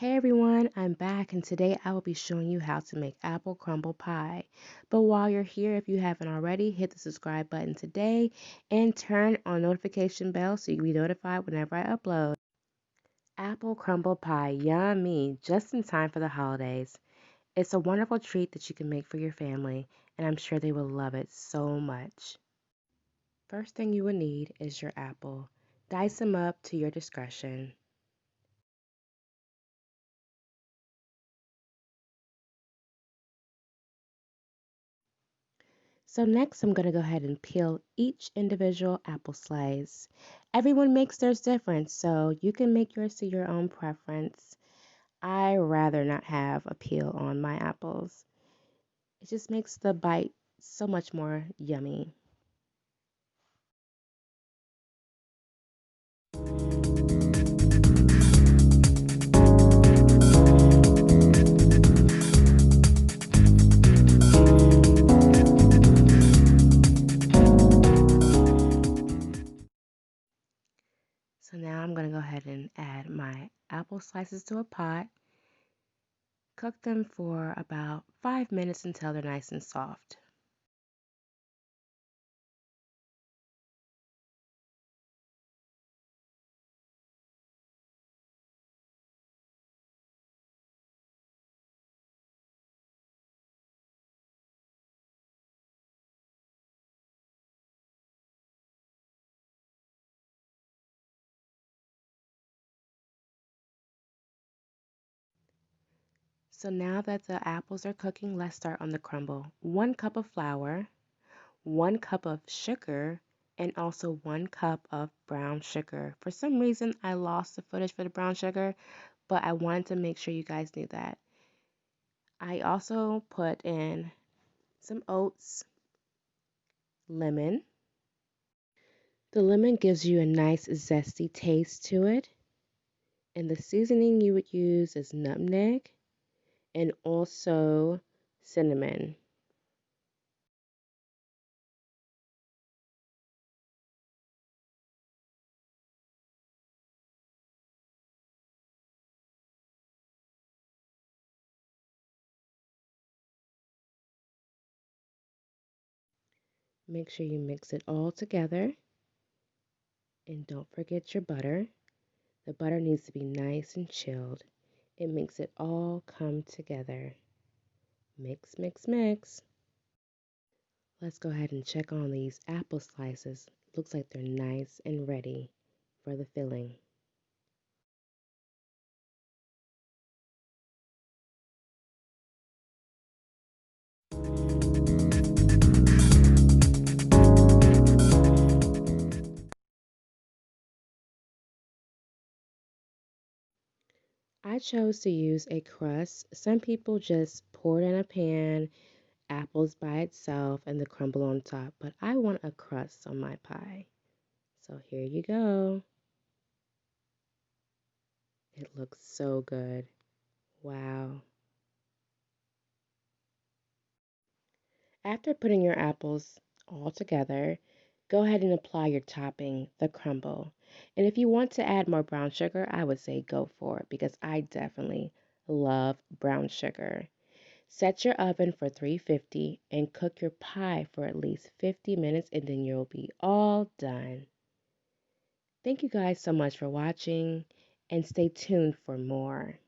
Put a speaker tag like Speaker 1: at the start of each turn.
Speaker 1: Hey everyone, I'm back and today I will be showing you how to make apple crumble pie. But while you're here, if you haven't already, hit the subscribe button today and turn on notification bell so you'll be notified whenever I upload. Apple crumble pie, yummy, just in time for the holidays. It's a wonderful treat that you can make for your family and I'm sure they will love it so much. First thing you will need is your apple. Dice them up to your discretion. So next I'm going to go ahead and peel each individual apple slice. Everyone makes theirs different, so you can make yours to your own preference. I rather not have a peel on my apples. It just makes the bite so much more yummy. So now I'm going to go ahead and add my apple slices to a pot. Cook them for about 5 minutes until they're nice and soft. So now that the apples are cooking, let's start on the crumble. 1 cup of flour, 1 cup of sugar, and also 1 cup of brown sugar. For some reason, I lost the footage for the brown sugar, but I wanted to make sure you guys knew that. I also put in some oats, lemon. The lemon gives you a nice zesty taste to it. And the seasoning you would use is nutmeg and also cinnamon. Make sure you mix it all together. And don't forget your butter. The butter needs to be nice and chilled. It makes it all come together. Mix, mix, mix. Let's go ahead and check on these apple slices. Looks like they're nice and ready for the filling. I chose to use a crust. Some people just pour it in a pan, apples by itself, and the crumble on top, but I want a crust on my pie. So here you go. It looks so good. Wow. After putting your apples all together, go ahead and apply your topping, the crumble. And if you want to add more brown sugar, I would say go for it because I definitely love brown sugar. Set your oven for 350 and cook your pie for at least 50 minutes and then you'll be all done. Thank you guys so much for watching and stay tuned for more.